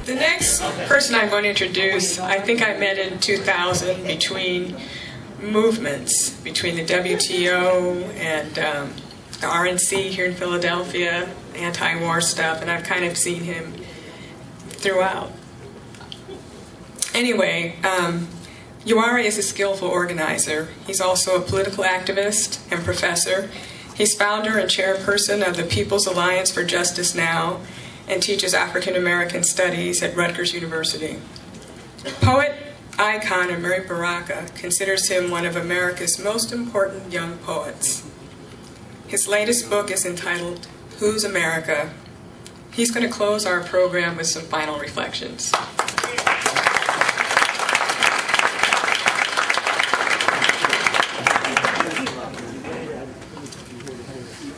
The next person I'm going to introduce, I think I met in 2000 between movements, between the WTO and the RNC here in Philadelphia, anti-war stuff, and I've kind of seen him throughout. Anyway, Ewuare is a skillful organizer. He's also a political activist and professor. He's founder and chairperson of the People's Alliance for Justice Now and teaches African American Studies at Rutgers University. Poet icon Amiri Baraka considers him one of America's most important young poets. His latest book is entitled, Who's America? He's going to close our program with some final reflections.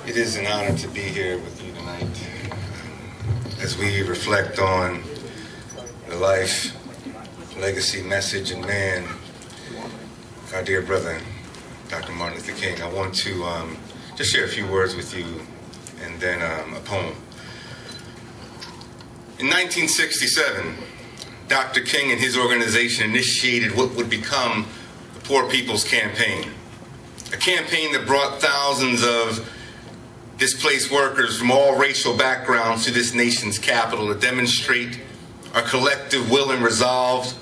It is an honor to be here with you tonight as we reflect on the life, legacy, message, and man of our dear brother, Dr. Martin Luther King. I want to just share a few words with you and then a poem. In 1967, Dr. King and his organization initiated what would become the Poor People's Campaign, a campaign that brought thousands of displaced workers from all racial backgrounds to this nation's capital to demonstrate our collective will and resolve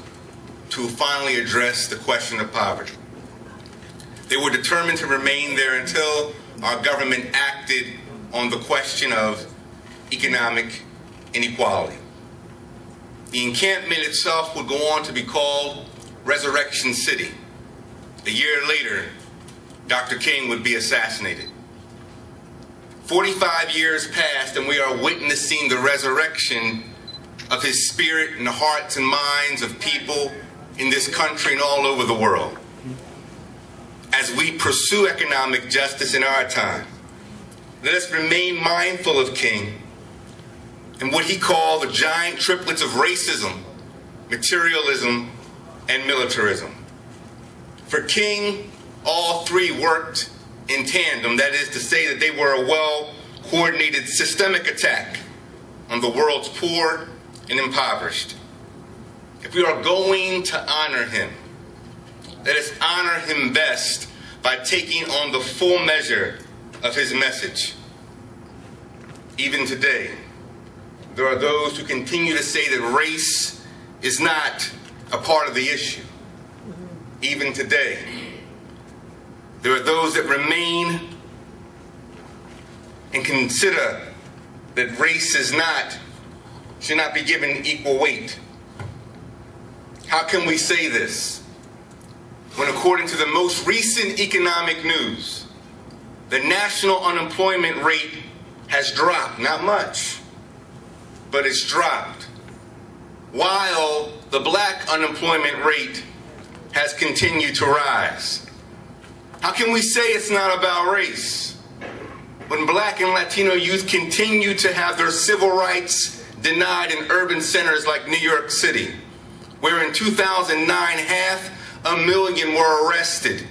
to finally address the question of poverty. They were determined to remain there until our government acted on the question of economic inequality. The encampment itself would go on to be called Resurrection City. A year later, Dr. King would be assassinated. 45 years passed, and we are witnessing the resurrection of his spirit in the hearts and minds of people in this country and all over the world. As we pursue economic justice in our time, let us remain mindful of King and what he called the giant triplets of racism, materialism, and militarism. For King, all three worked in tandem, that is to say that they were a well-coordinated systemic attack on the world's poor and impoverished. If we are going to honor him, let us honor him best by taking on the full measure of his message. Even today, there are those who continue to say that race is not a part of the issue. Even today, there are those that remain and consider that race should not be given equal weight. How can we say this when, according to the most recent economic news, the national unemployment rate has dropped, not much, but it's dropped, while the black unemployment rate has continued to rise? How can we say it's not about race when black and Latino youth continue to have their civil rights denied in urban centers like New York City, where in 2009, 500,000 were arrested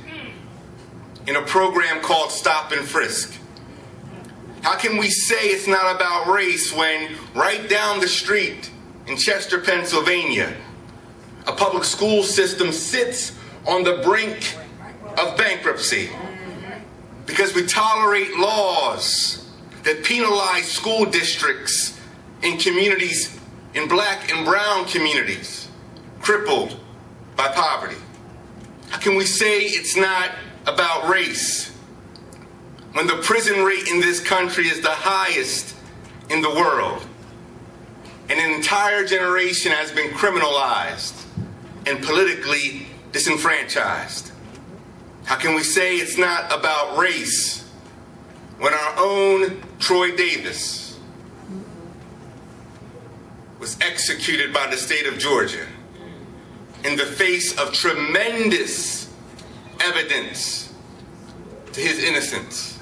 in a program called Stop and Frisk? How can we say it's not about race when right down the street in Chester, Pennsylvania, a public school system sits on the brink of bankruptcy because we tolerate laws that penalize school districts in communities, in black and brown communities, crippled by poverty? How can we say it's not about race when the prison rate in this country is the highest in the world and an entire generation has been criminalized and politically disenfranchised? How can we say it's not about race when our own Troy Davis was executed by the state of Georgia in the face of tremendous evidence to his innocence,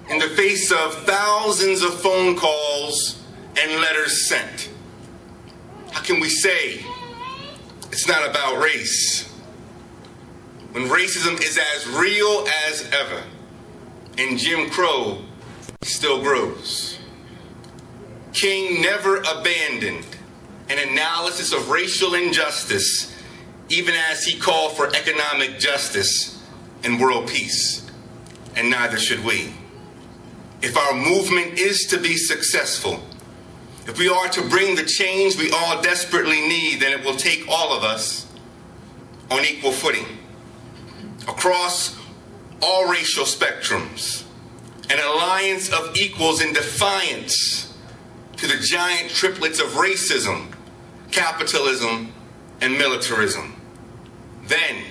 in the face of thousands of phone calls and letters sent? How can we say it's not about race when racism is as real as ever and Jim Crow still grows. King never abandoned an analysis of racial injustice, even as he called for economic justice and world peace, and neither should we. If our movement is to be successful, if we are to bring the change we all desperately need, then it will take all of us on equal footing, across all racial spectrums, an alliance of equals in defiance to the giant triplets of racism, capitalism, and militarism. Then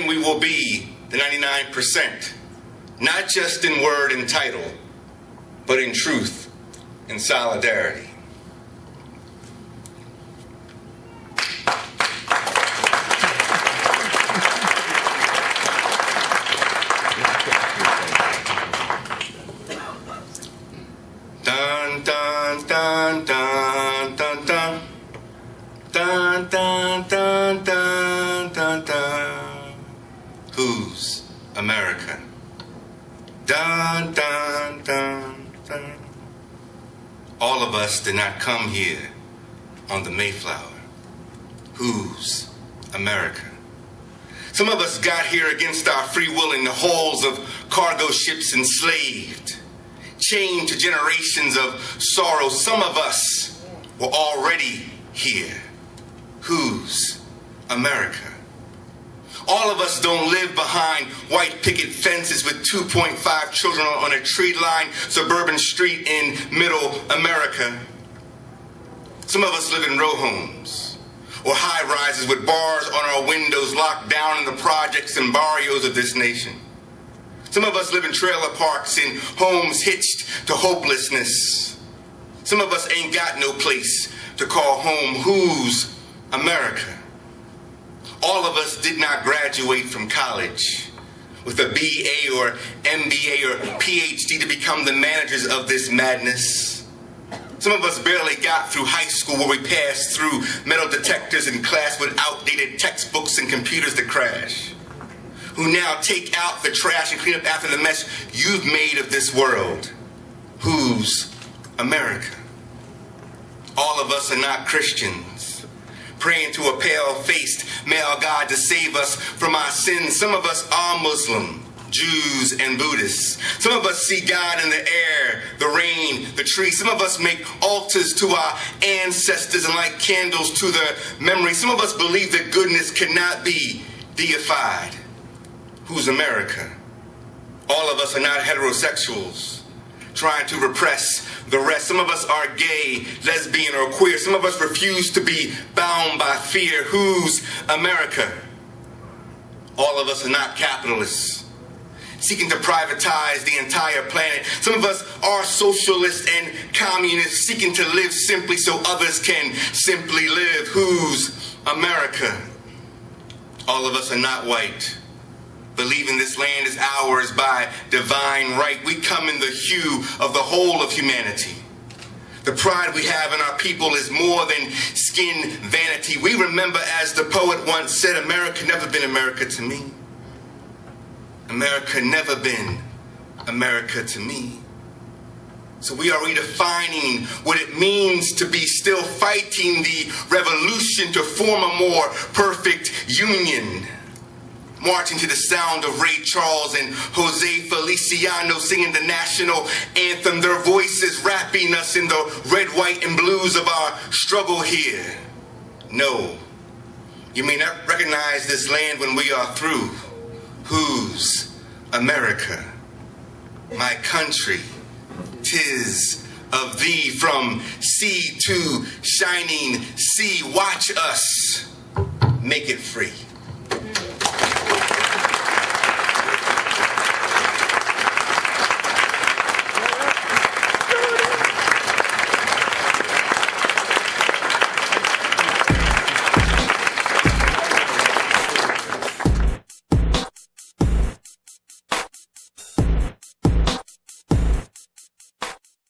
we will be the 99%, not just in word and title, but in truth and solidarity. Dun dun dun dun dun dun dun dun dun dun dun dun. Who's America? Dun dun dun dun. All of us did not come here on the Mayflower. Who's America? Some of us got here against our free will in the hulls of cargo ships enslaved, chained to generations of sorrow. Some of us were already here. Who's America? All of us don't live behind white picket fences with 2.5 children on a tree-lined suburban street in middle America. Some of us live in row homes or high-rises with bars on our windows, locked down in the projects and barrios of this nation. Some of us live in trailer parks in homes hitched to hopelessness. Some of us ain't got no place to call home. Who's America? All of us did not graduate from college with a BA or MBA or PhD to become the managers of this madness. Some of us barely got through high school, where we passed through metal detectors in class with outdated textbooks and computers to crash, who now take out the trash and clean up after the mess you've made of this world. Who's America? All of us are not Christians, praying to a pale-faced male God to save us from our sins. Some of us are Muslim, Jews, and Buddhists. Some of us see God in the air, the rain, the tree. Some of us make altars to our ancestors and light candles to their memory. Some of us believe that goodness cannot be deified. Who's America? All of us are not heterosexuals, trying to repress the rest. Some of us are gay, lesbian, or queer. Some of us refuse to be bound by fear. Who's America? All of us are not capitalists, seeking to privatize the entire planet. Some of us are socialists and communists, seeking to live simply so others can simply live. Who's America? All of us are not white, believing this land is ours by divine right. We come in the hue of the whole of humanity. The pride we have in our people is more than skin vanity. We remember, as the poet once said, America never been America to me. America never been America to me. So we are redefining what it means to be still fighting the revolution to form a more perfect union. Marching to the sound of Ray Charles and Jose Feliciano singing the national anthem, their voices wrapping us in the red, white, and blues of our struggle here. No, you may not recognize this land when we are through. Who's America? My country, 'tis of thee. From sea to shining sea, watch us make it free.